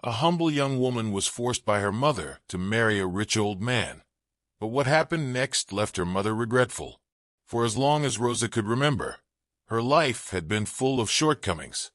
A humble young woman was forced by her mother to marry a rich old man. But what happened next left her mother regretful. For as long as Rosa could remember, her life had been full of shortcomings.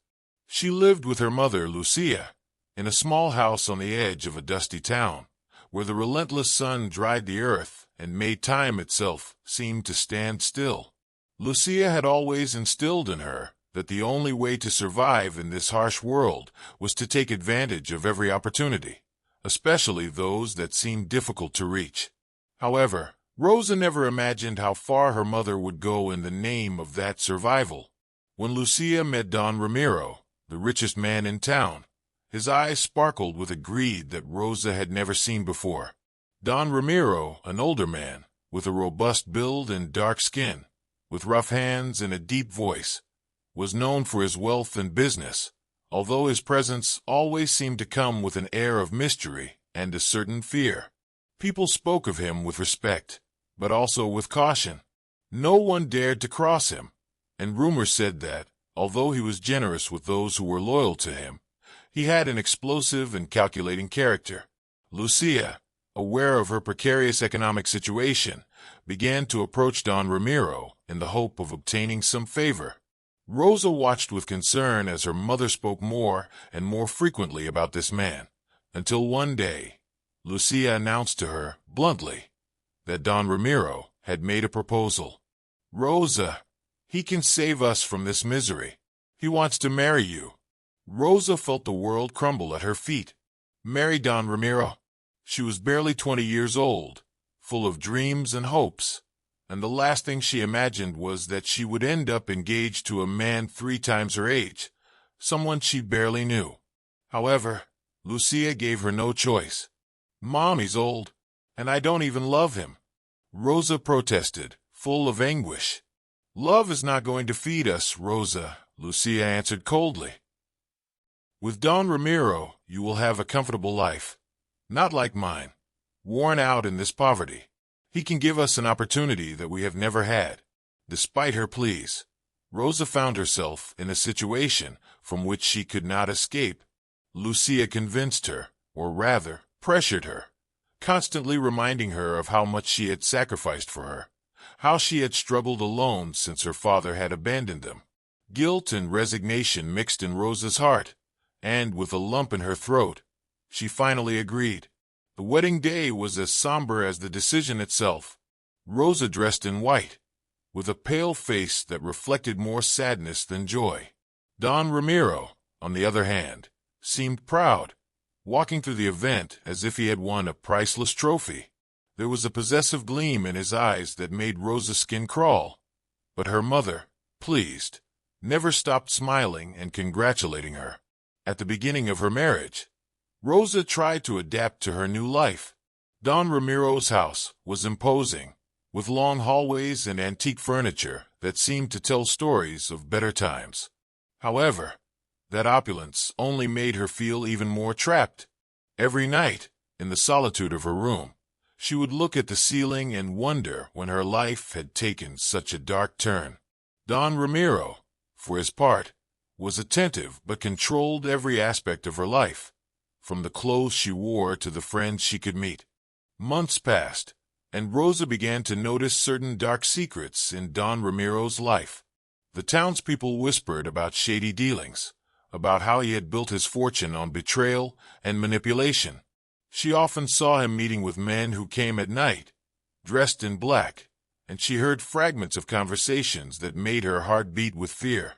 She lived with her mother, Lucia, in a small house on the edge of a dusty town, where the relentless sun dried the earth and made time itself seem to stand still. Lucia had always instilled in her that the only way to survive in this harsh world was to take advantage of every opportunity, especially those that seemed difficult to reach. However, Rosa never imagined how far her mother would go in the name of that survival. When Lucia met Don Ramiro, the richest man in town, his eyes sparkled with a greed that Rosa had never seen before. Don Ramiro, an older man, with a robust build and dark skin, with rough hands and a deep voice, was known for his wealth and business, although his presence always seemed to come with an air of mystery and a certain fear. People spoke of him with respect, but also with caution. No one dared to cross him, and rumors said that, although he was generous with those who were loyal to him, he had an explosive and calculating character. Lucia, aware of her precarious economic situation, began to approach Don Ramiro in the hope of obtaining some favor. Rosa watched with concern as her mother spoke more and more frequently about this man, until one day, Lucia announced to her, bluntly, that Don Ramiro had made a proposal. "Rosa, he can save us from this misery. He wants to marry you." Rosa felt the world crumble at her feet. Marry Don Ramiro? She was barely 20 years old, full of dreams and hopes, and the last thing she imagined was that she would end up engaged to a man 3 times her age, someone she barely knew. However, Lucia gave her no choice. "Mom, he's old, and I don't even love him," Rosa protested, full of anguish. "Love is not going to feed us, Rosa," Lucia answered coldly. "With Don Ramiro, you will have a comfortable life, not like mine, worn out in this poverty. He can give us an opportunity that we have never had." Despite her pleas, Rosa found herself in a situation from which she could not escape. Lucia convinced her, or rather, pressured her, constantly reminding her of how much she had sacrificed for her, how she had struggled alone since her father had abandoned them. Guilt and resignation mixed in Rosa's heart, and with a lump in her throat, she finally agreed. The wedding day was as somber as the decision itself. Rosa dressed in white, with a pale face that reflected more sadness than joy. Don Ramiro, on the other hand, seemed proud, walking through the event as if he had won a priceless trophy. There was a possessive gleam in his eyes that made Rosa's skin crawl. But her mother, pleased, never stopped smiling and congratulating her. At the beginning of her marriage, Rosa tried to adapt to her new life. Don Ramiro's house was imposing, with long hallways and antique furniture that seemed to tell stories of better times. However, that opulence only made her feel even more trapped. Every night, in the solitude of her room, she would look at the ceiling and wonder when her life had taken such a dark turn. Don Ramiro, for his part, was attentive but controlled every aspect of her life, from the clothes she wore to the friends she could meet. Months passed, and Rosa began to notice certain dark secrets in Don Ramiro's life. The townspeople whispered about shady dealings, about how he had built his fortune on betrayal and manipulation. She often saw him meeting with men who came at night, dressed in black, and she heard fragments of conversations that made her heart beat with fear.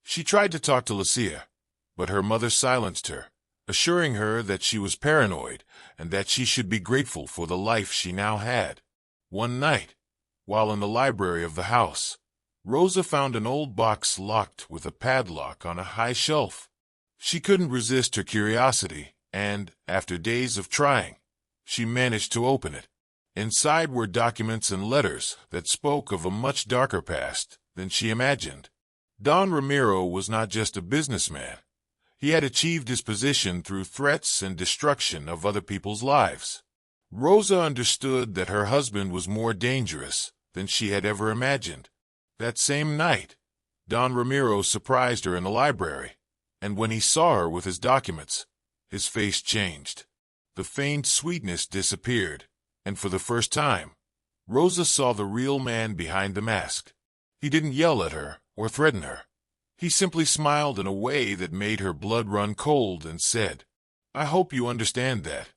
She tried to talk to Lucia, but her mother silenced her, assuring her that she was paranoid and that she should be grateful for the life she now had. One night, while in the library of the house, Rosa found an old box locked with a padlock on a high shelf. She couldn't resist her curiosity, and, after days of trying, she managed to open it. Inside were documents and letters that spoke of a much darker past than she imagined. Don Ramiro was not just a businessman. He had achieved his position through threats and destruction of other people's lives. Rosa understood that her husband was more dangerous than she had ever imagined. That same night, Don Ramiro surprised her in the library, and when he saw her with his documents, His face changed. The faint sweetness disappeared, and for the first time, Rosa saw the real man behind the mask. He didn't yell at her or threaten her. He simply smiled in a way that made her blood run cold and said, "I hope you understand that.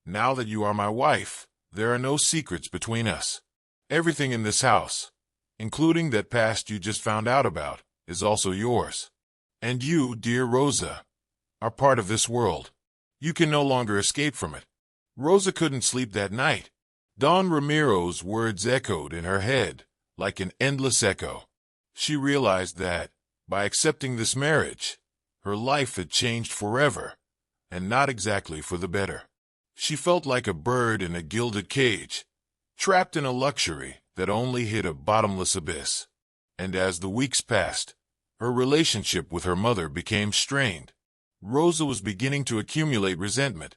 Now that you are my wife, there are no secrets between us. Everything in this house, including that past you just found out about, is also yours. And you, dear Rosa, are part of this world. You can no longer escape from it." Rosa couldn't sleep that night. Don Ramiro's words echoed in her head like an endless echo. She realized that, by accepting this marriage, her life had changed forever, and not exactly for the better. She felt like a bird in a gilded cage, trapped in a luxury that only hid a bottomless abyss. And as the weeks passed, her relationship with her mother became strained. Rosa was beginning to accumulate resentment,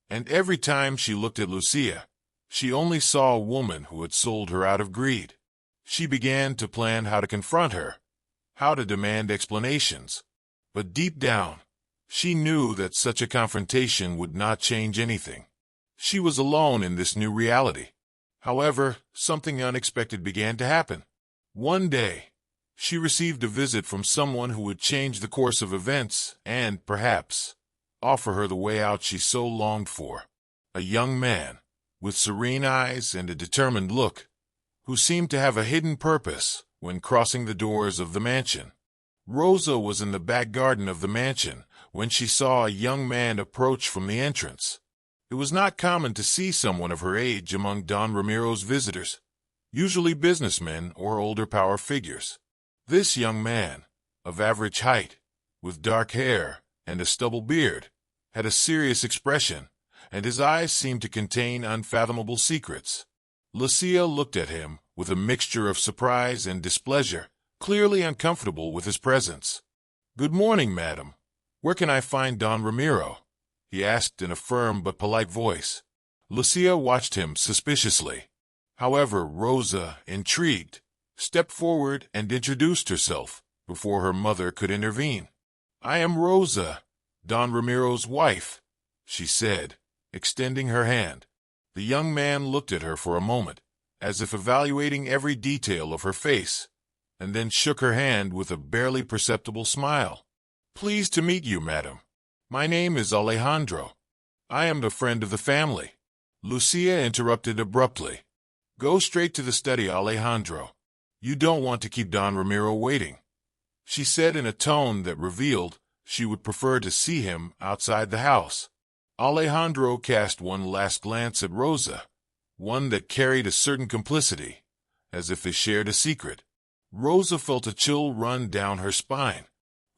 and every time she looked at Lucia, she only saw a woman who had sold her out of greed. She began to plan how to confront her, how to demand explanations. But deep down, she knew that such a confrontation would not change anything. She was alone in this new reality. However, something unexpected began to happen. One day, she received a visit from someone who would change the course of events and, perhaps, offer her the way out she so longed for. A young man, with serene eyes and a determined look, who seemed to have a hidden purpose when crossing the doors of the mansion. Rosa was in the back garden of the mansion when she saw a young man approach from the entrance. It was not common to see someone of her age among Don Ramiro's visitors, usually businessmen or older power figures. This young man, of average height, with dark hair and a stubble beard, had a serious expression, and his eyes seemed to contain unfathomable secrets. Lucia looked at him with a mixture of surprise and displeasure, clearly uncomfortable with his presence. "Good morning, madam. Where can I find Don Ramiro?" he asked in a firm but polite voice. Lucia watched him suspiciously. However, Rosa, intrigued, stepped forward and introduced herself before her mother could intervene. "I am Rosa, Don Ramiro's wife," she said, extending her hand. The young man looked at her for a moment, as if evaluating every detail of her face, and then shook her hand with a barely perceptible smile. "Pleased to meet you, madam. My name is Alejandro. I am the friend of the family." Lucia interrupted abruptly. "Go straight to the study, Alejandro. You don't want to keep Don Ramiro waiting," she said in a tone that revealed she would prefer to see him outside the house. Alejandro cast one last glance at Rosa, one that carried a certain complicity, as if they shared a secret. Rosa felt a chill run down her spine.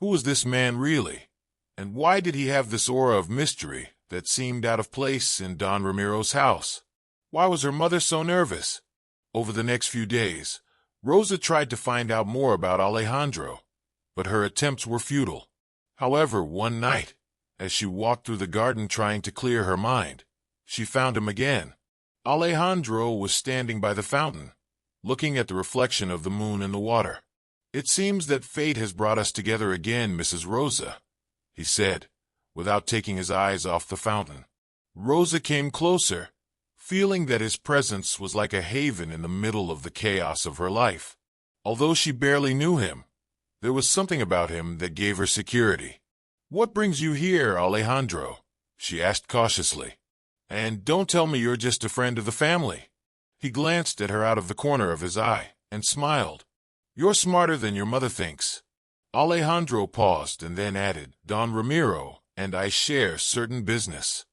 Who was this man really? And why did he have this aura of mystery that seemed out of place in Don Ramiro's house? Why was her mother so nervous? Over the next few days, Rosa tried to find out more about Alejandro, but her attempts were futile. However, one night, as she walked through the garden trying to clear her mind, she found him again. Alejandro was standing by the fountain, looking at the reflection of the moon in the water. "It seems that fate has brought us together again, Mrs. Rosa," he said, without taking his eyes off the fountain. Rosa came closer, feeling that his presence was like a haven in the middle of the chaos of her life. Although she barely knew him, there was something about him that gave her security. "What brings you here, Alejandro?" she asked cautiously. "And don't tell me you're just a friend of the family." He glanced at her out of the corner of his eye and smiled. "You're smarter than your mother thinks." Alejandro paused and then added, "Don Ramiro and I share certain business,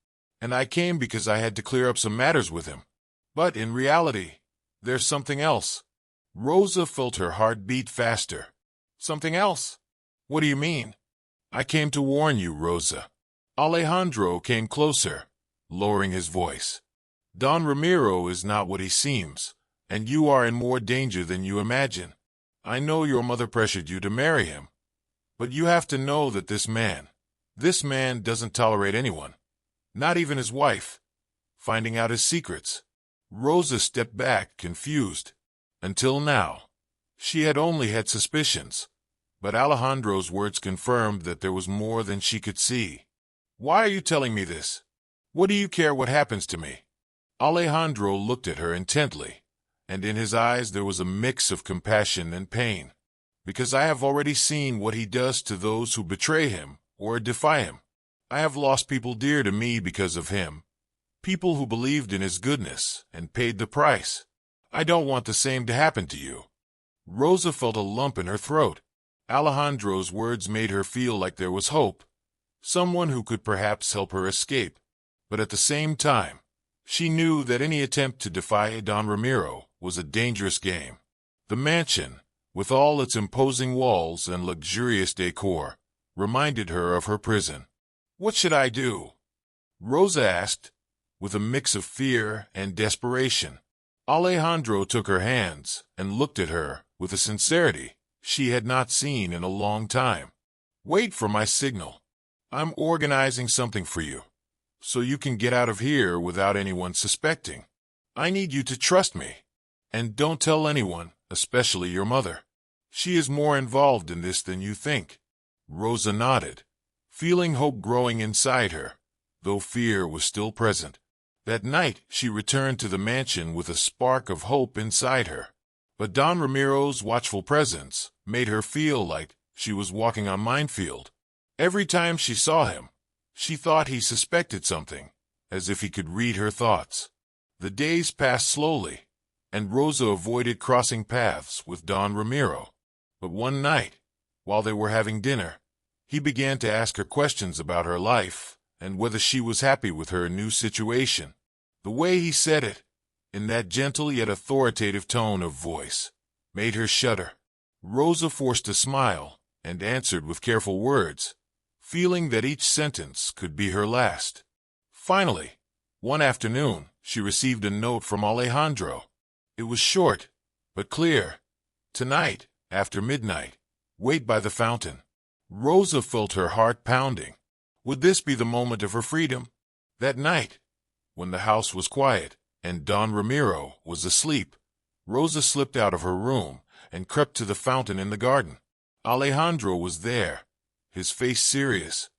and I came because I had to clear up some matters with him. But in reality, there's something else." Rosa felt her heart beat faster. "Something else? What do you mean?" "I came to warn you, Rosa." Alejandro came closer, lowering his voice. "Don Ramiro is not what he seems, and you are in more danger than you imagine. I know your mother pressured you to marry him, but you have to know that this man doesn't tolerate anyone, not even his wife, finding out his secrets." Rosa stepped back, confused. Until now, she had only had suspicions, but Alejandro's words confirmed that there was more than she could see. Why are you telling me this? What do you care what happens to me? Alejandro looked at her intently, and in his eyes there was a mix of compassion and pain. Because I have already seen what he does to those who betray him or defy him. I have lost people dear to me because of him. People who believed in his goodness and paid the price. I don't want the same to happen to you. Rosa felt a lump in her throat. Alejandro's words made her feel like there was hope, someone who could perhaps help her escape. But at the same time, she knew that any attempt to defy Don Ramiro was a dangerous game. The mansion, with all its imposing walls and luxurious decor, reminded her of her prison. What should I do? Rosa asked, with a mix of fear and desperation. Alejandro took her hands and looked at her with a sincerity she had not seen in a long time. Wait for my signal. I'm organizing something for you, so you can get out of here without anyone suspecting. I need you to trust me. And don't tell anyone, especially your mother. She is more involved in this than you think. Rosa nodded, feeling hope growing inside her, though fear was still present. That night she returned to the mansion with a spark of hope inside her. But Don Ramiro's watchful presence made her feel like she was walking on minefield. Every time she saw him, she thought he suspected something, as if he could read her thoughts. The days passed slowly, and Rosa avoided crossing paths with Don Ramiro. But one night, while they were having dinner, he began to ask her questions about her life and whether she was happy with her new situation. The way he said it, in that gentle yet authoritative tone of voice, made her shudder. Rosa forced a smile and answered with careful words, feeling that each sentence could be her last. Finally, one afternoon, she received a note from Alejandro. It was short, but clear. Tonight, after midnight, wait by the fountain. Rosa felt her heart pounding. Would this be the moment of her freedom? That night, when the house was quiet and Don Ramiro was asleep, Rosa slipped out of her room and crept to the fountain in the garden. Alejandro was there, his face serious.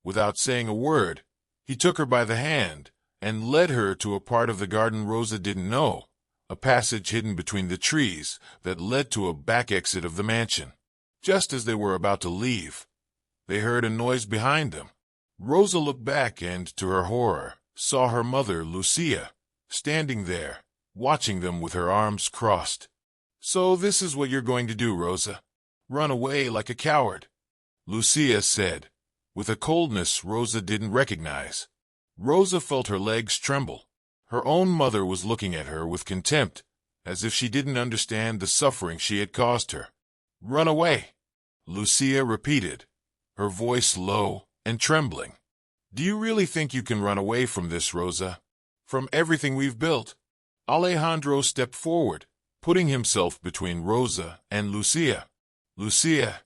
Without saying a word, he took her by the hand and led her to a part of the garden Rosa didn't know, a passage hidden between the trees that led to a back exit of the mansion. Just as they were about to leave, they heard a noise behind them. Rosa looked back and, to her horror, saw her mother, Lucia, standing there, watching them with her arms crossed. So this is what you're going to do, Rosa? Run away like a coward? Lucia said, with a coldness Rosa didn't recognize. Rosa felt her legs tremble. Her own mother was looking at her with contempt, as if she didn't understand the suffering she had caused her. Run away, Lucia repeated, her voice low and trembling. Do you really think you can run away from this, Rosa? From everything we've built? Alejandro stepped forward, putting himself between Rosa and Lucia. Lucia,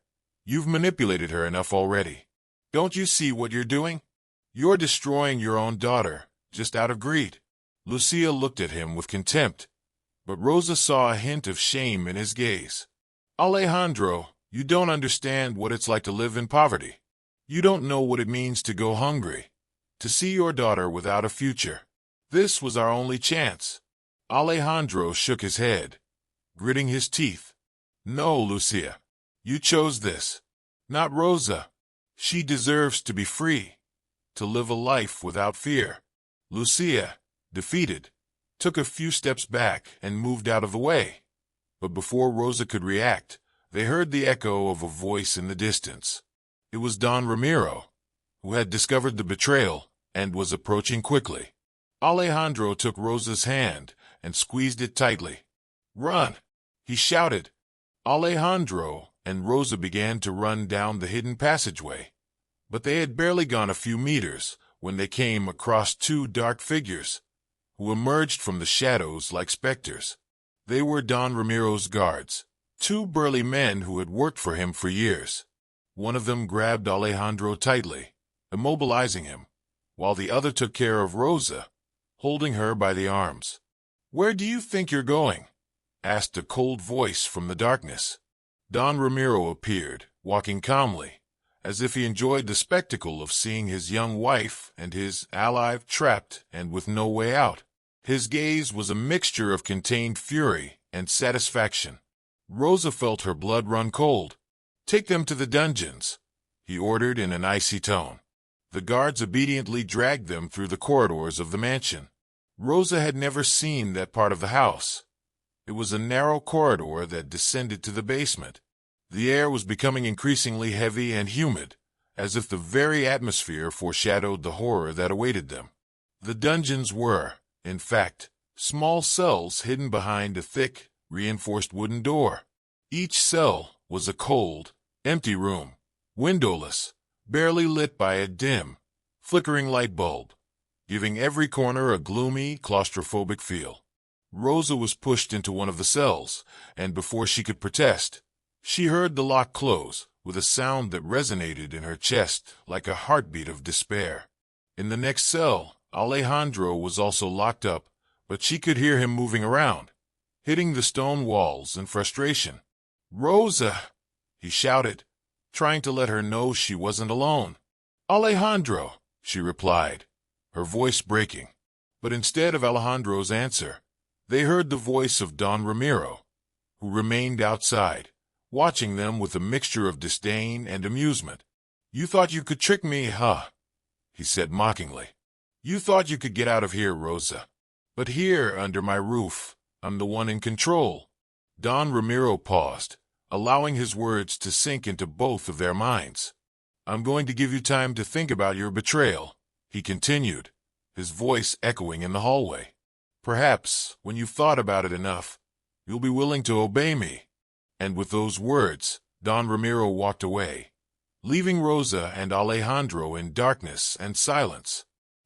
you've manipulated her enough already. Don't you see what you're doing? You're destroying your own daughter, just out of greed. Lucia looked at him with contempt, but Rosa saw a hint of shame in his gaze. Alejandro, you don't understand what it's like to live in poverty. You don't know what it means to go hungry, to see your daughter without a future. This was our only chance. Alejandro shook his head, gritting his teeth. No, Lucia, you chose this. Not Rosa. She deserves to be free, to live a life without fear. Lucia, defeated, took a few steps back and moved out of the way. But before Rosa could react, they heard the echo of a voice in the distance. It was Don Ramiro, who had discovered the betrayal and was approaching quickly. Alejandro took Rosa's hand and squeezed it tightly. Run! He shouted. Alejandro and Rosa began to run down the hidden passageway, but they had barely gone a few meters when they came across two dark figures, who emerged from the shadows like specters. They were Don Ramiro's guards, two burly men who had worked for him for years. One of them grabbed Alejandro tightly, immobilizing him, while the other took care of Rosa, holding her by the arms. Where do you think you're going? Asked a cold voice from the darkness. Don Ramiro appeared, walking calmly, as if he enjoyed the spectacle of seeing his young wife and his ally trapped and with no way out. His gaze was a mixture of contained fury and satisfaction. Rosa felt her blood run cold. "Take them to the dungeons," he ordered in an icy tone. The guards obediently dragged them through the corridors of the mansion. Rosa had never seen that part of the house. It was a narrow corridor that descended to the basement. The air was becoming increasingly heavy and humid, as if the very atmosphere foreshadowed the horror that awaited them. The dungeons were, in fact, small cells hidden behind a thick, reinforced wooden door. Each cell was a cold, empty room, windowless, barely lit by a dim, flickering light bulb, giving every corner a gloomy, claustrophobic feel. Rosa was pushed into one of the cells, and before she could protest, she heard the lock close with a sound that resonated in her chest like a heartbeat of despair. In the next cell, Alejandro was also locked up, but she could hear him moving around, hitting the stone walls in frustration. "Rosa!" he shouted, trying to let her know she wasn't alone. "Alejandro!" she replied, her voice breaking. But instead of Alejandro's answer, they heard the voice of Don Ramiro, who remained outside, watching them with a mixture of disdain and amusement. "You thought you could trick me, huh?" he said mockingly. "You thought you could get out of here, Rosa. But here, under my roof, I'm the one in control." Don Ramiro paused, allowing his words to sink into both of their minds. "I'm going to give you time to think about your betrayal," he continued, his voice echoing in the hallway. "Perhaps, when you've thought about it enough, you'll be willing to obey me." And with those words, Don Ramiro walked away, leaving Rosa and Alejandro in darkness and silence.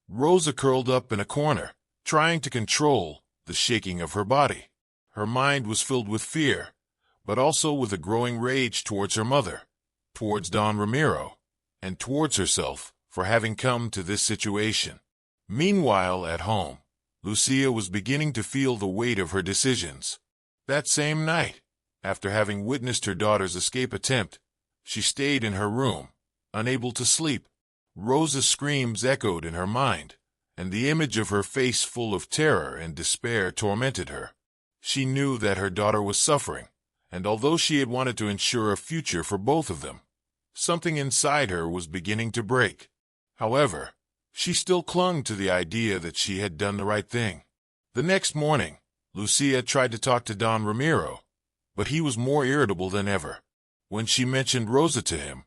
Rosa curled up in a corner, trying to control the shaking of her body. Her mind was filled with fear, but also with a growing rage towards her mother, towards Don Ramiro, and towards herself for having come to this situation. Meanwhile, at home, Lucia was beginning to feel the weight of her decisions. That same night, after having witnessed her daughter's escape attempt, she stayed in her room, unable to sleep. Rosa's screams echoed in her mind, and the image of her face full of terror and despair tormented her. She knew that her daughter was suffering, and although she had wanted to ensure a future for both of them, something inside her was beginning to break. However, she still clung to the idea that she had done the right thing. The next morning, Lucia tried to talk to Don Ramiro, but he was more irritable than ever. When she mentioned Rosa to him,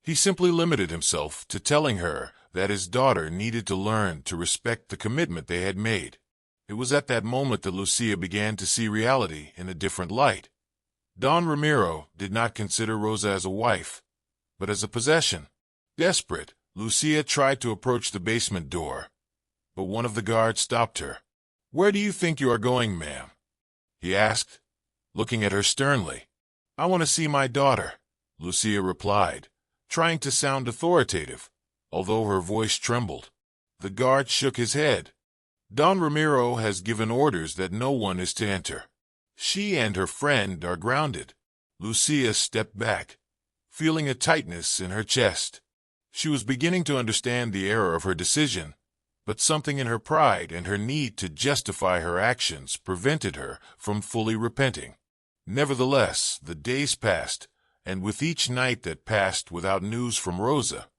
he simply limited himself to telling her that his daughter needed to learn to respect the commitment they had made. It was at that moment that Lucia began to see reality in a different light. Don Ramiro did not consider Rosa as a wife, but as a possession. Desperate, Lucia tried to approach the basement door, but one of the guards stopped her. "Where do you think you are going, ma'am?" he asked, looking at her sternly. "I want to see my daughter," Lucia replied, trying to sound authoritative, although her voice trembled. The guard shook his head. "Don Ramiro has given orders that no one is to enter. She and her friend are grounded." Lucia stepped back, feeling a tightness in her chest. She was beginning to understand the error of her decision, but something in her pride and her need to justify her actions prevented her from fully repenting. Nevertheless, the days passed, and with each night that passed without news from Rosa,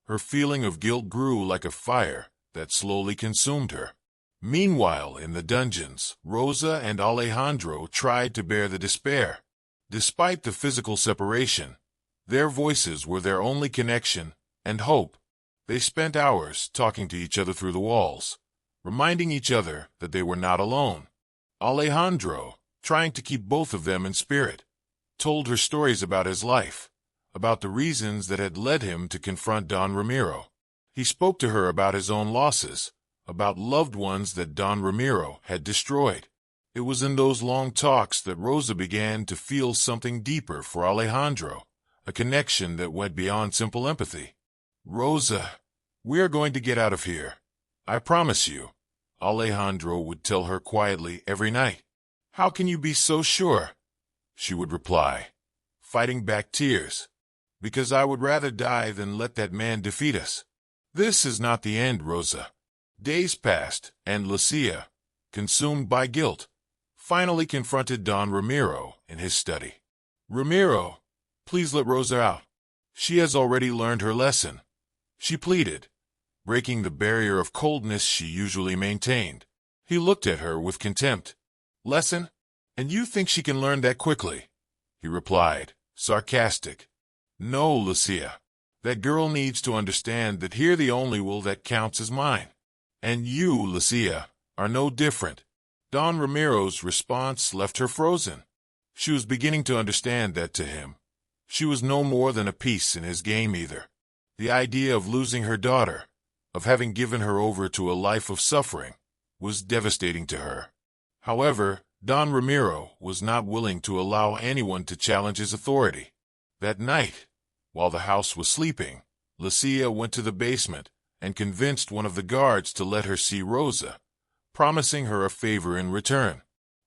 her feeling of guilt grew like a fire that slowly consumed her. Meanwhile, in the dungeons, Rosa and Alejandro tried to bear the despair. Despite the physical separation, their voices were their only connection and hope. They spent hours talking to each other through the walls, reminding each other that they were not alone. Alejandro, trying to keep both of them in spirit, told her stories about his life, about the reasons that had led him to confront Don Ramiro. He spoke to her about his own losses, about loved ones that Don Ramiro had destroyed. It was in those long talks that Rosa began to feel something deeper for Alejandro, a connection that went beyond simple empathy. "Rosa, we are going to get out of here. I promise you," Alejandro would tell her quietly every night. "How can you be so sure?" she would reply, fighting back tears. because I would rather die than let that man defeat us. This is not the end, Rosa. Days passed, and Lucia, consumed by guilt, finally confronted Don Ramiro in his study. "Ramiro, please let Rosa out. She has already learned her lesson," she pleaded, breaking the barrier of coldness she usually maintained. He looked at her with contempt. "Lesson? And you think she can learn that quickly?" he replied, sarcastic. "No, Lucia. That girl needs to understand that here the only will that counts is mine. And you, Lucia, are no different." Don Ramiro's response left her frozen. She was beginning to understand that to him, she was no more than a piece in his game either. The idea of losing her daughter, of having given her over to a life of suffering, was devastating to her. However, Don Ramiro was not willing to allow anyone to challenge his authority. That night, while the house was sleeping, Lucia went to the basement and convinced one of the guards to let her see Rosa, promising her a favor in return.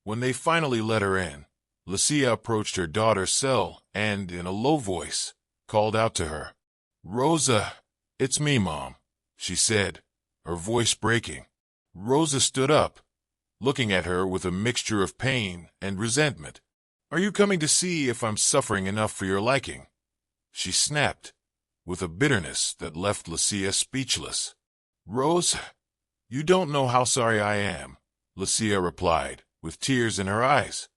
When they finally let her in, Lucia approached her daughter's cell and, in a low voice, called out to her. "Rosa, it's me, Mom," she said, her voice breaking. Rosa stood up, looking at her with a mixture of pain and resentment. "Are you coming to see if I'm suffering enough for your liking?" she snapped, with a bitterness that left Lucia speechless. "Rosa, you don't know how sorry I am," Lucia replied, with tears in her eyes.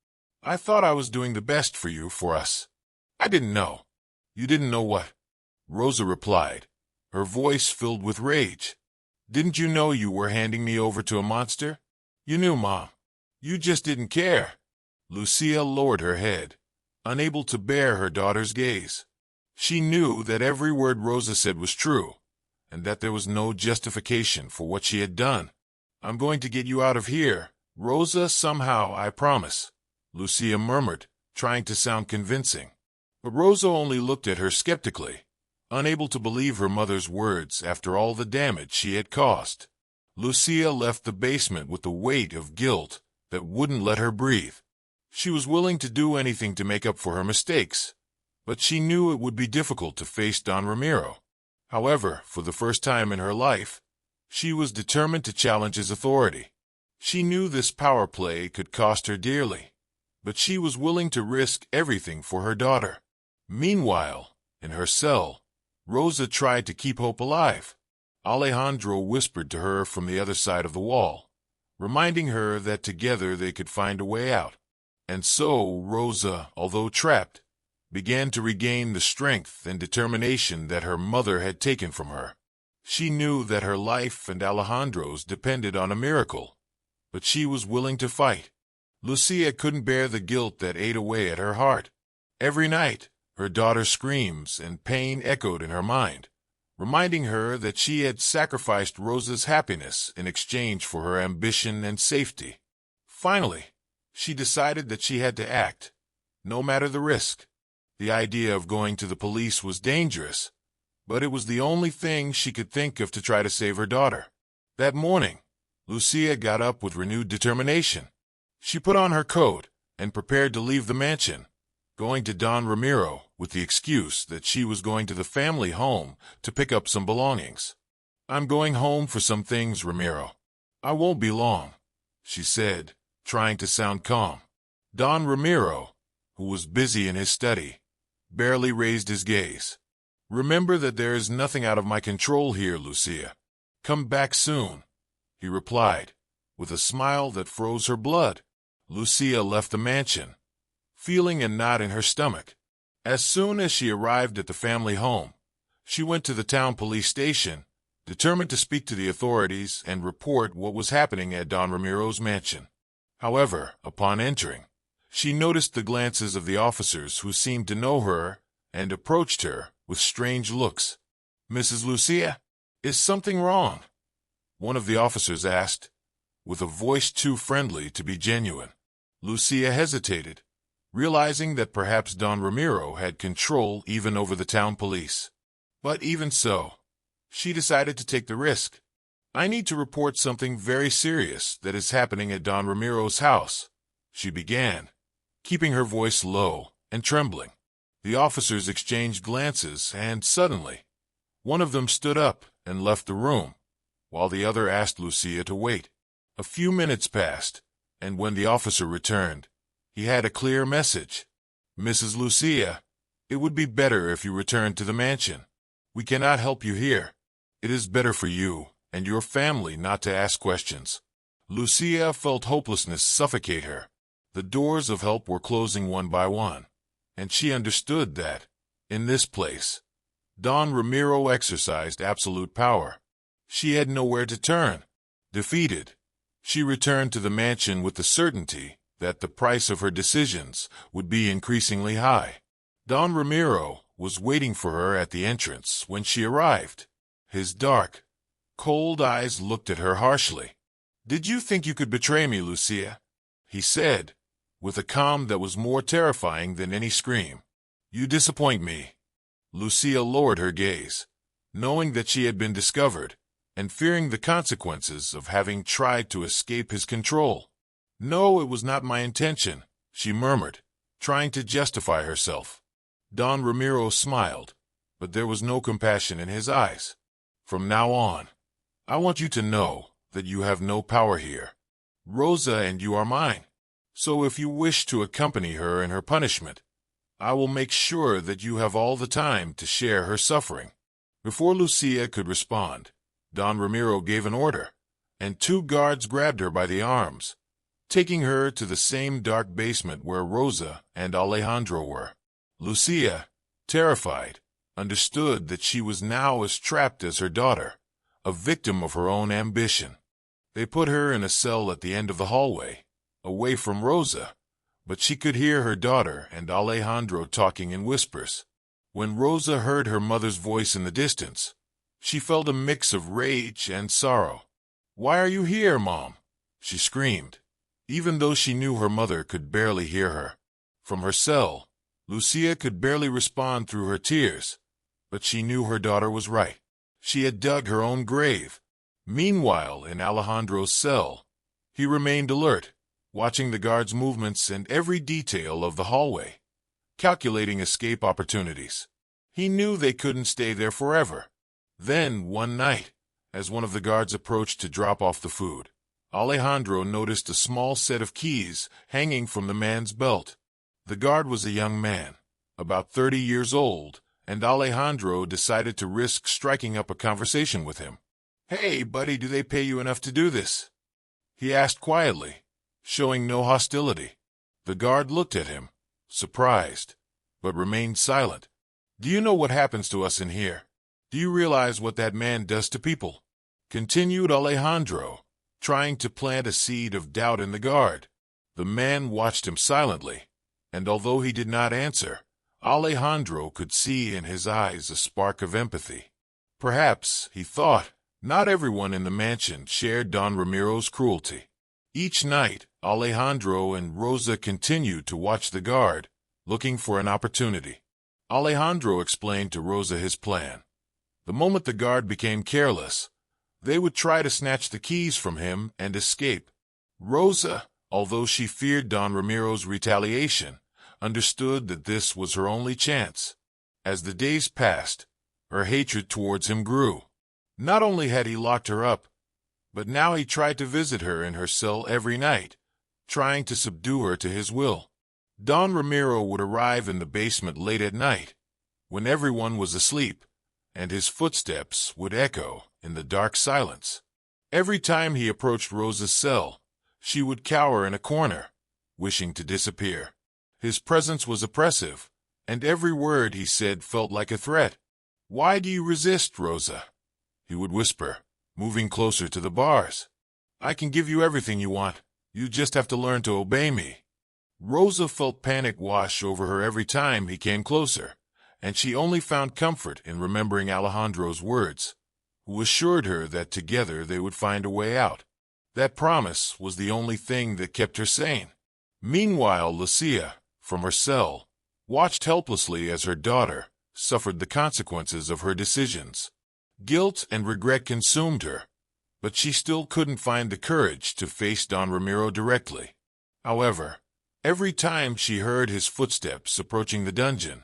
"I thought I was doing the best for us. I didn't know." "You didn't know what?" Rosa replied, her voice filled with rage. "Didn't you know you were handing me over to a monster? You knew, Mom. You just didn't care." Lucia lowered her head, unable to bear her daughter's gaze. She knew that every word Rosa said was true, and that there was no justification for what she had done. "I'm going to get you out of here, Rosa, somehow, I promise," Lucia murmured, trying to sound convincing. But Rosa only looked at her skeptically, unable to believe her mother's words after all the damage she had caused. Lucia left the basement with the weight of guilt that wouldn't let her breathe. She was willing to do anything to make up for her mistakes, but she knew it would be difficult to face Don Ramiro. However, for the first time in her life, she was determined to challenge his authority. She knew this power play could cost her dearly, but she was willing to risk everything for her daughter. Meanwhile, in her cell, Rosa tried to keep hope alive. Alejandro whispered to her from the other side of the wall, reminding her that together they could find a way out. And so Rosa, although trapped, began to regain the strength and determination that her mother had taken from her. She knew that her life and Alejandro's depended on a miracle, but she was willing to fight. Lucia couldn't bear the guilt that ate away at her heart. Every night, her daughter's screams and pain echoed in her mind, reminding her that she had sacrificed Rosa's happiness in exchange for her ambition and safety. Finally, she decided that she had to act, no matter the risk. The idea of going to the police was dangerous, but it was the only thing she could think of to try to save her daughter. That morning, Lucia got up with renewed determination. She put on her coat and prepared to leave the mansion, going to Don Ramiro with the excuse that she was going to the family home to pick up some belongings. "I'm going home for some things, Ramiro. I won't be long," she said, trying to sound calm. Don Ramiro, who was busy in his study, barely raised his gaze. "Remember that there is nothing out of my control here, Lucia. Come back soon," he replied, with a smile that froze her blood. Lucia left the mansion, feeling a knot in her stomach. As soon as she arrived at the family home, she went to the town police station, determined to speak to the authorities and report what was happening at Don Ramiro's mansion. However, upon entering, she noticed the glances of the officers who seemed to know her and approached her with strange looks. "Mrs. Lucia, is something wrong?" one of the officers asked, with a voice too friendly to be genuine. Lucia hesitated, realizing that perhaps Don Ramiro had control even over the town police. But even so, she decided to take the risk. "I need to report something very serious that is happening at Don Ramiro's house," she began, keeping her voice low and trembling. The officers exchanged glances, and suddenly, one of them stood up and left the room, while the other asked Lucia to wait. A few minutes passed, and when the officer returned, he had a clear message. "Mrs. Lucia, it would be better if you returned to the mansion. We cannot help you here. It is better for you and your family not to ask questions." Lucia felt hopelessness suffocate her. The doors of help were closing one by one, and she understood that, in this place, Don Ramiro exercised absolute power. She had nowhere to turn. Defeated, she returned to the mansion with the certainty that the price of her decisions would be increasingly high. Don Ramiro was waiting for her at the entrance when she arrived. His dark, cold eyes looked at her harshly. "Did you think you could betray me, Lucia?" he said, with a calm that was more terrifying than any scream. "You disappoint me." Lucia lowered her gaze, knowing that she had been discovered, and fearing the consequences of having tried to escape his control. "No, it was not my intention," she murmured, trying to justify herself. Don Ramiro smiled, but there was no compassion in his eyes. "From now on, I want you to know that you have no power here. Rosa and you are mine. So if you wish to accompany her in her punishment, I will make sure that you have all the time to share her suffering." Before Lucia could respond, Don Ramiro gave an order, and 2 guards grabbed her by the arms, taking her to the same dark basement where Rosa and Alejandro were. Lucia, terrified, understood that she was now as trapped as her daughter, a victim of her own ambition. They put her in a cell at the end of the hallway, away from Rosa, but she could hear her daughter and Alejandro talking in whispers. When Rosa heard her mother's voice in the distance, she felt a mix of rage and sorrow. "Why are you here, Mom?" she screamed, even though she knew her mother could barely hear her. From her cell, Lucia could barely respond through her tears, but she knew her daughter was right. She had dug her own grave. Meanwhile, in Alejandro's cell, he remained alert, watching the guards' movements and every detail of the hallway, calculating escape opportunities. He knew they couldn't stay there forever. Then, one night, as one of the guards approached to drop off the food, Alejandro noticed a small set of keys hanging from the man's belt. The guard was a young man, about 30 years old, and Alejandro decided to risk striking up a conversation with him. "Hey, buddy, do they pay you enough to do this?" he asked quietly, showing no hostility. The guard looked at him, surprised, but remained silent. "Do you know what happens to us in here? Do you realize what that man does to people?" continued Alejandro, trying to plant a seed of doubt in the guard. The man watched him silently, and although he did not answer, Alejandro could see in his eyes a spark of empathy. Perhaps, he thought, not everyone in the mansion shared Don Ramiro's cruelty. Each night, Alejandro and Rosa continued to watch the guard, looking for an opportunity. Alejandro explained to Rosa his plan. The moment the guard became careless, they would try to snatch the keys from him and escape. Rosa, although she feared Don Ramiro's retaliation, understood that this was her only chance. As the days passed, her hatred towards him grew. Not only had he locked her up, but now he tried to visit her in her cell every night, trying to subdue her to his will. Don Ramiro would arrive in the basement late at night, when everyone was asleep, and his footsteps would echo in the dark silence. Every time he approached Rosa's cell, she would cower in a corner, wishing to disappear. His presence was oppressive, and every word he said felt like a threat. "Why do you resist, Rosa?" he would whisper, moving closer to the bars. "I can give you everything you want. You just have to learn to obey me." Rosa felt panic wash over her every time he came closer, and she only found comfort in remembering Alejandro's words, who assured her that together they would find a way out. That promise was the only thing that kept her sane. Meanwhile, Lucia, from her cell, watched helplessly as her daughter suffered the consequences of her decisions. Guilt and regret consumed her, but she still couldn't find the courage to face Don Ramiro directly. However, every time she heard his footsteps approaching the dungeon,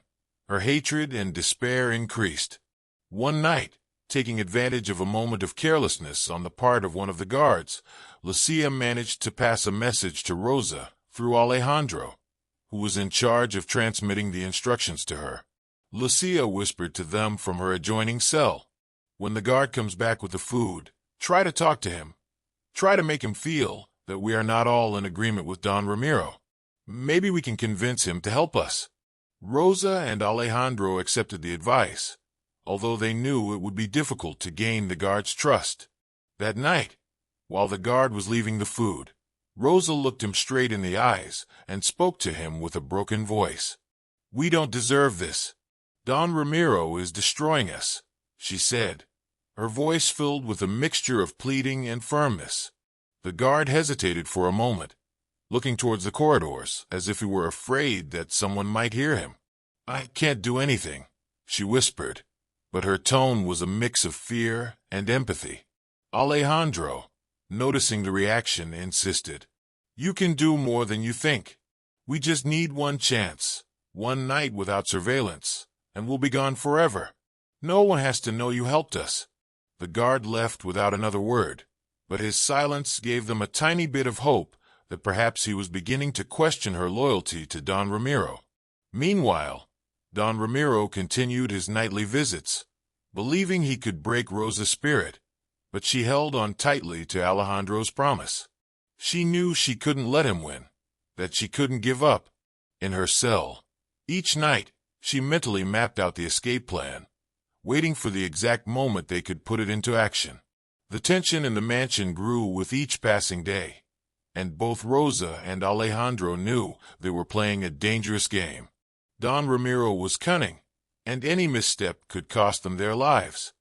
Her hatred and despair increased. One night, taking advantage of a moment of carelessness on the part of one of the guards, Lucia managed to pass a message to Rosa through Alejandro, who was in charge of transmitting the instructions to her. Lucia whispered to them from her adjoining cell, "When the guard comes back with the food, try to talk to him. Try to make him feel that we are not all in agreement with Don Ramiro. Maybe we can convince him to help us." Rosa and Alejandro accepted the advice, although they knew it would be difficult to gain the guard's trust. That night, while the guard was leaving the food, Rosa looked him straight in the eyes and spoke to him with a broken voice. "We don't deserve this. Don Ramiro is destroying us," she said, her voice filled with a mixture of pleading and firmness. The guard hesitated for a moment, looking towards the corridors as if he were afraid that someone might hear him. "I can't do anything," she whispered, but her tone was a mix of fear and empathy. Alejandro, noticing the reaction, insisted, "You can do more than you think. We just need one chance, one night without surveillance, and we'll be gone forever. No one has to know you helped us." The guard left without another word, but his silence gave them a tiny bit of hope that perhaps he was beginning to question her loyalty to Don Ramiro. Meanwhile, Don Ramiro continued his nightly visits, believing he could break Rosa's spirit, but she held on tightly to Alejandro's promise. She knew she couldn't let him win, that she couldn't give up. In her cell, each night, she mentally mapped out the escape plan, waiting for the exact moment they could put it into action. The tension in the mansion grew with each passing day, and both Rosa and Alejandro knew they were playing a dangerous game. Don Ramiro was cunning, and any misstep could cost them their lives.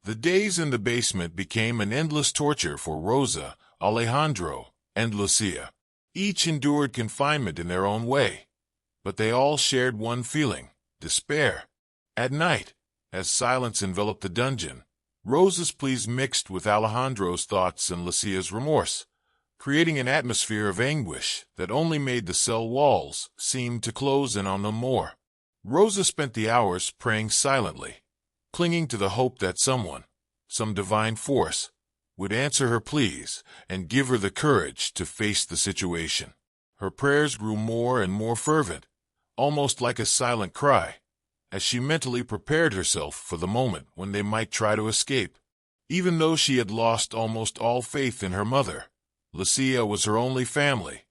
The days in the basement became an endless torture for Rosa, Alejandro, and Lucia. Each endured confinement in their own way, but they all shared one feeling: despair. At night, as silence enveloped the dungeon, Rosa's pleas mixed with Alejandro's thoughts and Lucia's remorse, creating an atmosphere of anguish that only made the cell walls seem to close in on them more. Rosa spent the hours praying silently, clinging to the hope that someone, some divine force, would answer her pleas and give her the courage to face the situation. Her prayers grew more and more fervent, almost like a silent cry, as she mentally prepared herself for the moment when they might try to escape. Even though she had lost almost all faith in her mother, Lucia was her only family,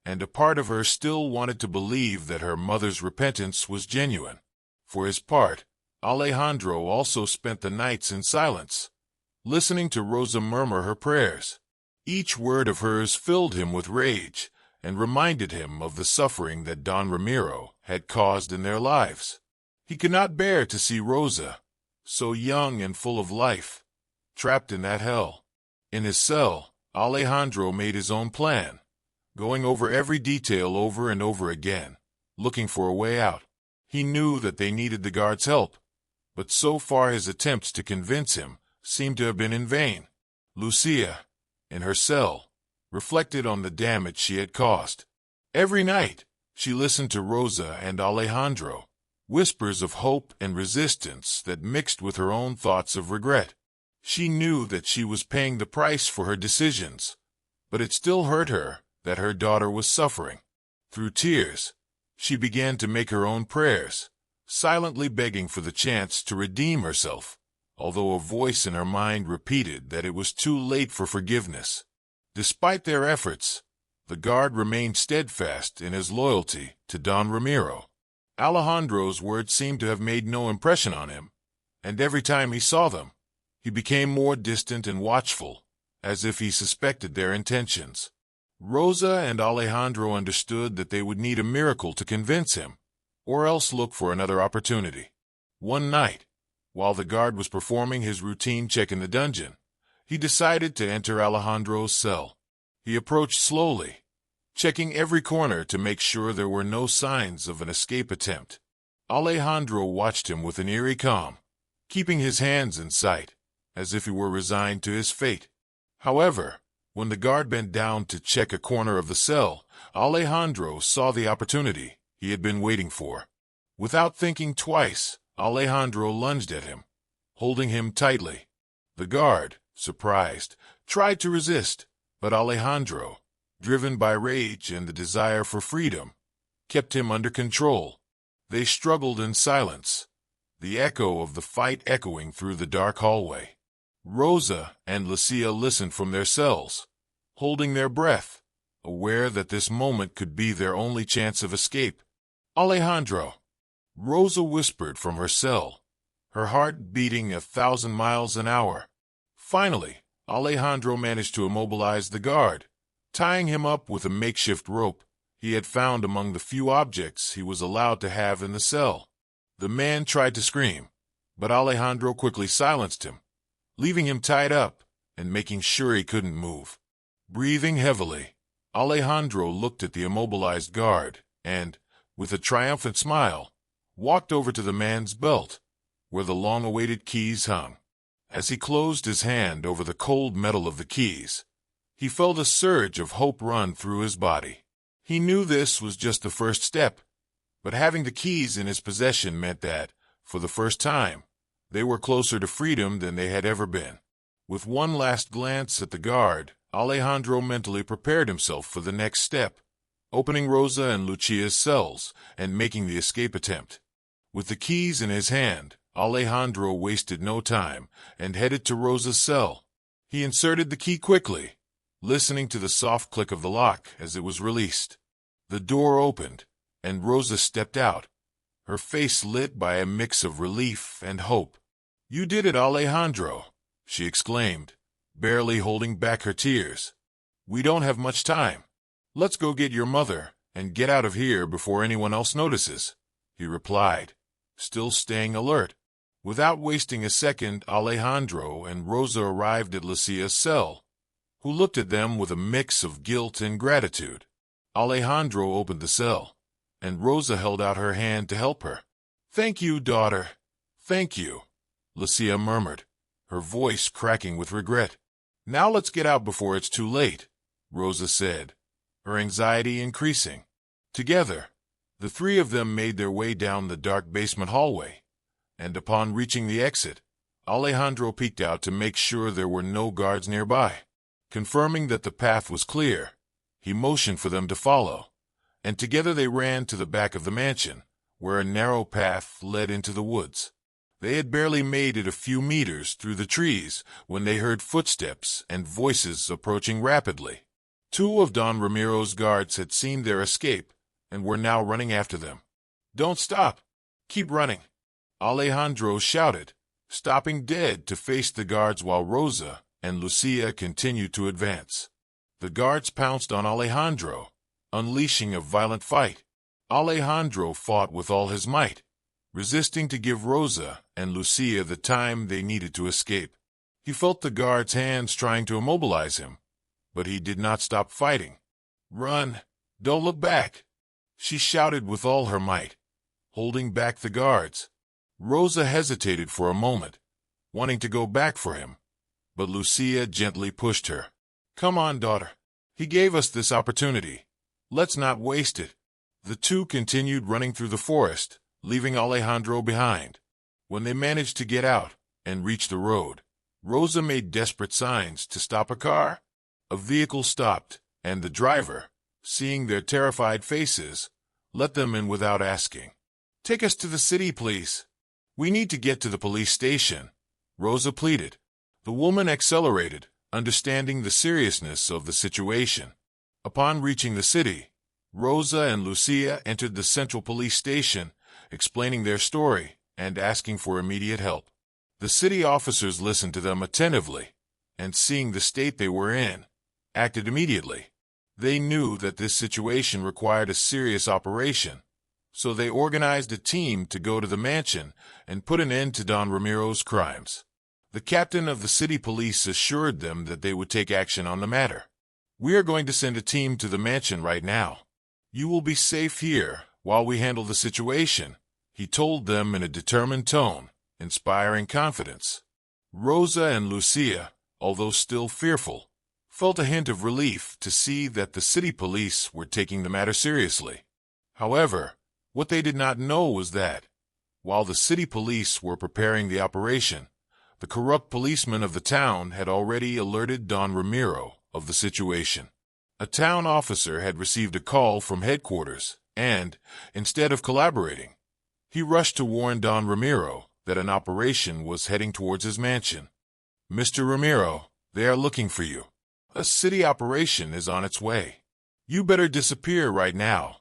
and a part of her still wanted to believe that her mother's repentance was genuine. For his part, Alejandro also spent the nights in silence, listening to Rosa murmur her prayers. Each word of hers filled him with rage and reminded him of the suffering that Don Ramiro had caused in their lives. He could not bear to see Rosa, so young and full of life, trapped in that hell. In his cell, Alejandro made his own plan, going over every detail over and over again, looking for a way out. He knew that they needed the guard's help, but so far his attempts to convince him seemed to have been in vain. Lucia, in her cell, reflected on the damage she had caused. Every night, she listened to Rosa and Alejandro, whispers of hope and resistance that mixed with her own thoughts of regret. She knew that she was paying the price for her decisions, but it still hurt her that her daughter was suffering. Through tears, she began to make her own prayers, silently begging for the chance to redeem herself, although a voice in her mind repeated that it was too late for forgiveness. Despite their efforts, the guard remained steadfast in his loyalty to Don Ramiro. Alejandro's words seemed to have made no impression on him, and every time he saw them, he became more distant and watchful, as if he suspected their intentions. Rosa and Alejandro understood that they would need a miracle to convince him, or else look for another opportunity. One night, while the guard was performing his routine check in the dungeon, he decided to enter Alejandro's cell. He approached slowly, checking every corner to make sure there were no signs of an escape attempt. Alejandro watched him with an eerie calm, keeping his hands in sight, as if he were resigned to his fate. However, when the guard bent down to check a corner of the cell, Alejandro saw the opportunity he had been waiting for. Without thinking twice, Alejandro lunged at him, holding him tightly. The guard, surprised, tried to resist, but Alejandro, driven by rage and the desire for freedom, kept him under control. They struggled in silence, the echo of the fight echoing through the dark hallway. Rosa and Lucia listened from their cells, holding their breath, aware that this moment could be their only chance of escape. "Alejandro," Rosa whispered from her cell, her heart beating 1,000 miles an hour. Finally, Alejandro managed to immobilize the guard, tying him up with a makeshift rope he had found among the few objects he was allowed to have in the cell. The man tried to scream, but Alejandro quickly silenced him, leaving him tied up and making sure he couldn't move. Breathing heavily, Alejandro looked at the immobilized guard and, with a triumphant smile, walked over to the man's belt, where the long-awaited keys hung. As he closed his hand over the cold metal of the keys, he felt a surge of hope run through his body. He knew this was just the first step, but having the keys in his possession meant that, for the first time, they were closer to freedom than they had ever been. With one last glance at the guard, Alejandro mentally prepared himself for the next step, opening Rosa and Lucia's cells and making the escape attempt. With the keys in his hand, Alejandro wasted no time and headed to Rosa's cell. He inserted the key quickly, listening to the soft click of the lock as it was released. The door opened, and Rosa stepped out, her face lit by a mix of relief and hope. "You did it, Alejandro," she exclaimed, barely holding back her tears. "We don't have much time. Let's go get your mother and get out of here before anyone else notices," he replied, still staying alert. Without wasting a second, Alejandro and Rosa arrived at Lucia's cell, who looked at them with a mix of guilt and gratitude. Alejandro opened the cell, and Rosa held out her hand to help her. "Thank you, daughter. Thank you," Lucia murmured, her voice cracking with regret. "Now let's get out before it's too late," Rosa said, her anxiety increasing. Together, the three of them made their way down the dark basement hallway, and upon reaching the exit, Alejandro peeked out to make sure there were no guards nearby. Confirming that the path was clear, he motioned for them to follow, and together they ran to the back of the mansion, where a narrow path led into the woods. They had barely made it a few meters through the trees when they heard footsteps and voices approaching rapidly. Two of Don Ramiro's guards had seen their escape and were now running after them. "Don't stop! Keep running!" Alejandro shouted, stopping dead to face the guards while Rosa and Lucia continued to advance. The guards pounced on Alejandro, unleashing a violent fight. Alejandro fought with all his might, resisting to give Rosa and Lucia the time they needed to escape. He felt the guards' hands trying to immobilize him, but he did not stop fighting. "Run! Don't look back!" she shouted with all her might, holding back the guards. Rosa hesitated for a moment, wanting to go back for him, but Lucia gently pushed her. "Come on, daughter. He gave us this opportunity. Let's not waste it." The two continued running through the forest, leaving Alejandro behind. When they managed to get out and reach the road, Rosa made desperate signs to stop a car. A vehicle stopped, and the driver, seeing their terrified faces, let them in without asking. "Take us to the city, please. We need to get to the police station," Rosa pleaded. The woman accelerated, understanding the seriousness of the situation. Upon reaching the city, Rosa and Lucia entered the central police station, explaining their story and asking for immediate help. The city officers listened to them attentively, and seeing the state they were in, acted immediately. They knew that this situation required a serious operation, so they organized a team to go to the mansion and put an end to Don Ramiro's crimes. The captain of the city police assured them that they would take action on the matter. "We are going to send a team to the mansion right now. You will be safe here while we handle the situation," he told them in a determined tone, inspiring confidence. Rosa and Lucia, although still fearful, felt a hint of relief to see that the city police were taking the matter seriously. However, What they did not know was that, while the city police were preparing the operation, the corrupt policemen of the town had already alerted Don Ramiro of the situation. A town officer had received a call from headquarters, and, instead of collaborating, he rushed to warn Don Ramiro that an operation was heading towards his mansion. "Mr. Ramiro, they are looking for you. A city operation is on its way. You better disappear right now,"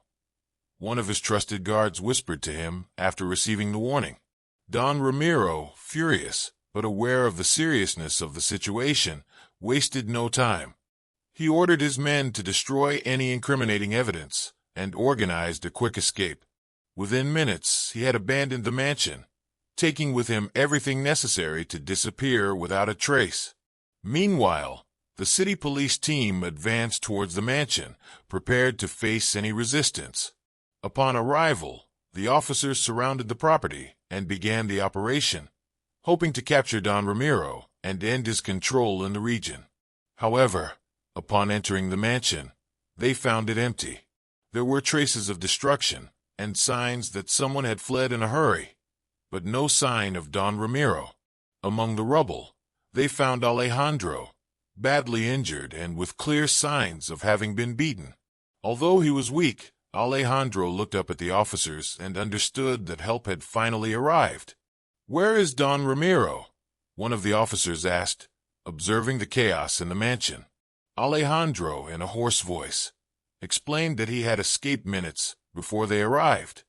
one of his trusted guards whispered to him after receiving the warning. Don Ramiro, furious but aware of the seriousness of the situation, wasted no time. He ordered his men to destroy any incriminating evidence and organized a quick escape. Within minutes, he had abandoned the mansion, taking with him everything necessary to disappear without a trace. Meanwhile, the city police team advanced towards the mansion, prepared to face any resistance. Upon arrival, the officers surrounded the property and began the operation, hoping to capture Don Ramiro and end his control in the region. However, upon entering the mansion, they found it empty. There were traces of destruction and signs that someone had fled in a hurry, but no sign of Don Ramiro. Among the rubble, they found Alejandro, badly injured and with clear signs of having been beaten. Although he was weak, Alejandro looked up at the officers and understood that help had finally arrived. "Where is Don Ramiro?" one of the officers asked, observing the chaos in the mansion. Alejandro, in a hoarse voice, explained that he had escaped minutes before they arrived.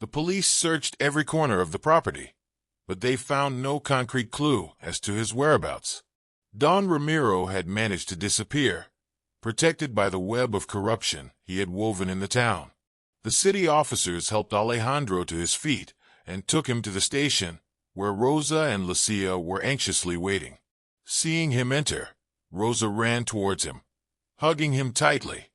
The police searched every corner of the property, but they found no concrete clue as to his whereabouts. Don Ramiro had managed to disappear, protected by the web of corruption he had woven in the town. The city officers helped Alejandro to his feet and took him to the station, where Rosa and Lucia were anxiously waiting. Seeing him enter, Rosa ran towards him, hugging him tightly,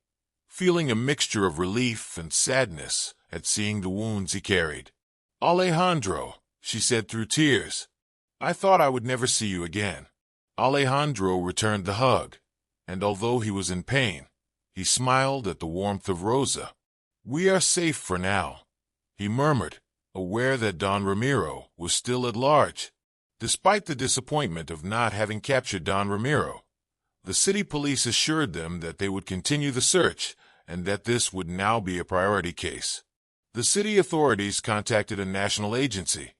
feeling a mixture of relief and sadness at seeing the wounds he carried. "Alejandro," she said through tears, "I thought I would never see you again." Alejandro returned the hug, and although he was in pain, he smiled at the warmth of Rosa. "We are safe for now," he murmured, aware that Don Ramiro was still at large. Despite the disappointment of not having captured Don Ramiro, the city police assured them that they would continue the search and that this would now be a priority case. The city authorities contacted a national agency,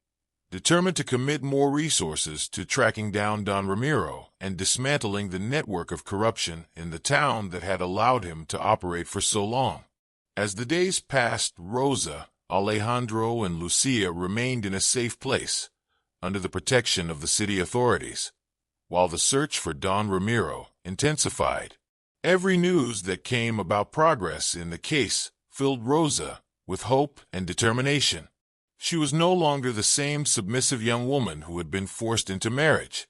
determined to commit more resources to tracking down Don Ramiro and dismantling the network of corruption in the town that had allowed him to operate for so long. As the days passed, Rosa, Alejandro, and Lucia remained in a safe place, under the protection of the city authorities, while the search for Don Ramiro intensified. Every news that came about progress in the case filled Rosa with hope and determination. She was no longer the same submissive young woman who had been forced into marriage.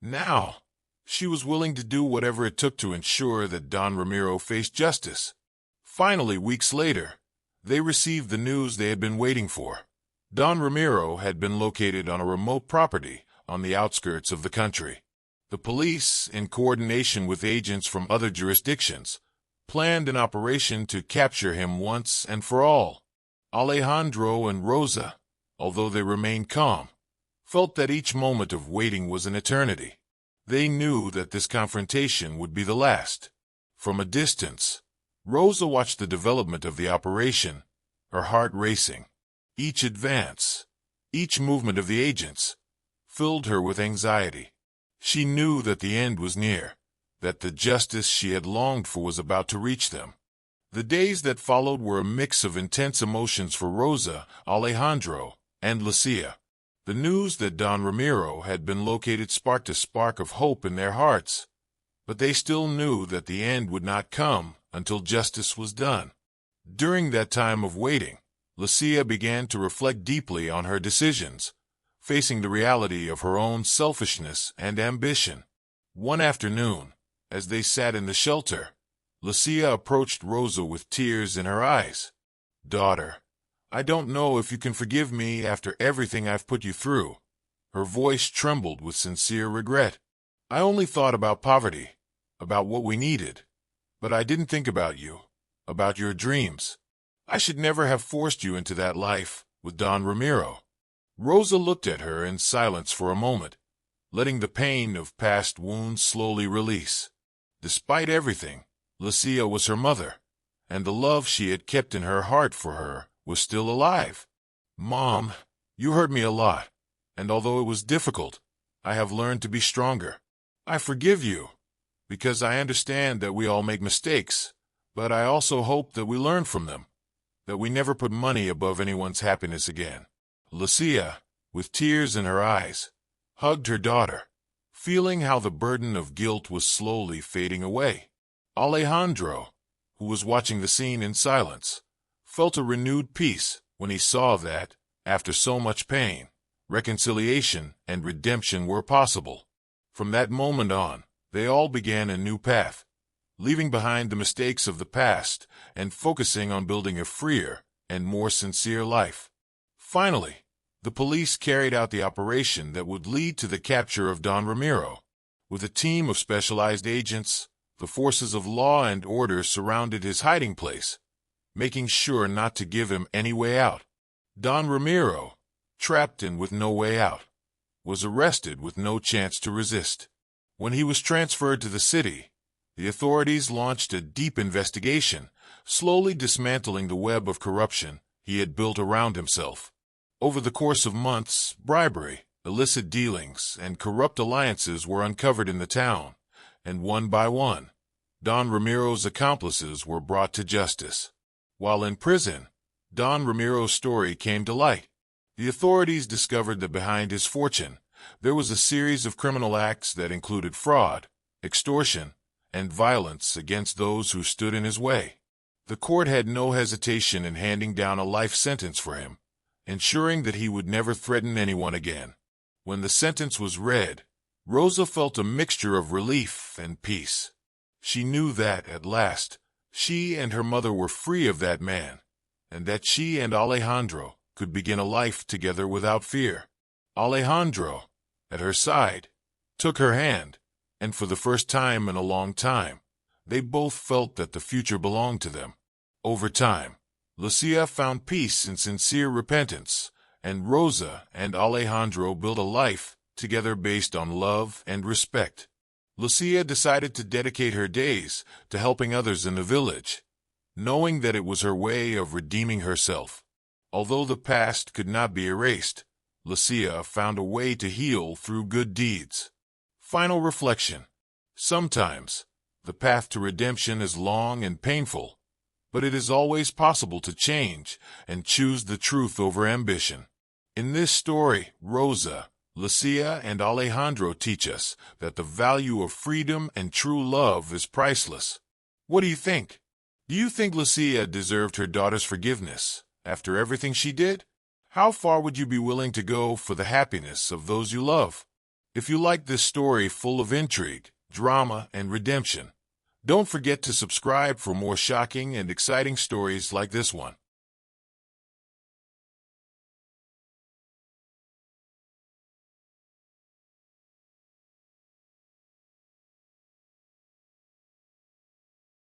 Now, she was willing to do whatever it took to ensure that Don Ramiro faced justice. Finally, weeks later, they received the news they had been waiting for. Don Ramiro had been located on a remote property on the outskirts of the country. The police, in coordination with agents from other jurisdictions, planned an operation to capture him once and for all. Alejandro and Rosa, although they remained calm, felt that each moment of waiting was an eternity. They knew that this confrontation would be the last. From a distance, Rosa watched the development of the operation, her heart racing. Each advance, each movement of the agents, filled her with anxiety. She knew that the end was near, that the justice she had longed for was about to reach them. The days that followed were a mix of intense emotions for Rosa, Alejandro, and Lucia. The news that Don Ramiro had been located sparked a spark of hope in their hearts, but they still knew that the end would not come until justice was done. During that time of waiting, Lucia began to reflect deeply on her decisions, facing the reality of her own selfishness and ambition. One afternoon, as they sat in the shelter, Lucia approached Rosa with tears in her eyes. "Daughter, I don't know if you can forgive me after everything I've put you through." Her voice trembled with sincere regret. "I only thought about poverty, about what we needed, but I didn't think about you, about your dreams." I should never have forced you into that life with Don Ramiro." Rosa looked at her in silence for a moment, letting the pain of past wounds slowly release. Despite everything, Lucia was her mother, and the love she had kept in her heart for her was still alive. "Mom, you hurt me a lot, and although it was difficult, I have learned to be stronger. I forgive you, because I understand that we all make mistakes, but I also hope that we learn from them, that we never put money above anyone's happiness again." Lucia, with tears in her eyes, hugged her daughter, feeling how the burden of guilt was slowly fading away. Alejandro, who was watching the scene in silence, felt a renewed peace when he saw that, after so much pain, reconciliation and redemption were possible. From that moment on, they all began a new path, leaving behind the mistakes of the past and focusing on building a freer and more sincere life. Finally, the police carried out the operation that would lead to the capture of Don Ramiro. With a team of specialized agents, the forces of law and order surrounded his hiding place, making sure not to give him any way out. Don Ramiro, trapped in with no way out, was arrested with no chance to resist. When he was transferred to the city, the authorities launched a deep investigation, slowly dismantling the web of corruption he had built around himself. Over the course of months, bribery, illicit dealings, and corrupt alliances were uncovered in the town, and one by one, Don Ramiro's accomplices were brought to justice. While in prison, Don Ramiro's story came to light. The authorities discovered that behind his fortune, there was a series of criminal acts that included fraud, extortion, and violence against those who stood in his way. The court had no hesitation in handing down a life sentence for him, ensuring that he would never threaten anyone again. When the sentence was read, Rosa felt a mixture of relief and peace. She knew that, at last, she and her mother were free of that man, and that she and Alejandro could begin a life together without fear. Alejandro, at her side, took her hand, and for the first time in a long time, they both felt that the future belonged to them. Over time, Lucia found peace in sincere repentance, and Rosa and Alejandro built a life together based on love and respect. Lucia decided to dedicate her days to helping others in the village, knowing that it was her way of redeeming herself. Although the past could not be erased, Lucia found a way to heal through good deeds. Final reflection. Sometimes, the path to redemption is long and painful, but it is always possible to change and choose the truth over ambition. In this story, Rosa, Lucia, and Alejandro teach us that the value of freedom and true love is priceless. What do you think? Do you think Lucia deserved her daughter's forgiveness after everything she did? How far would you be willing to go for the happiness of those you love? If you like this story full of intrigue, drama, and redemption, don't forget to subscribe for more shocking and exciting stories like this one.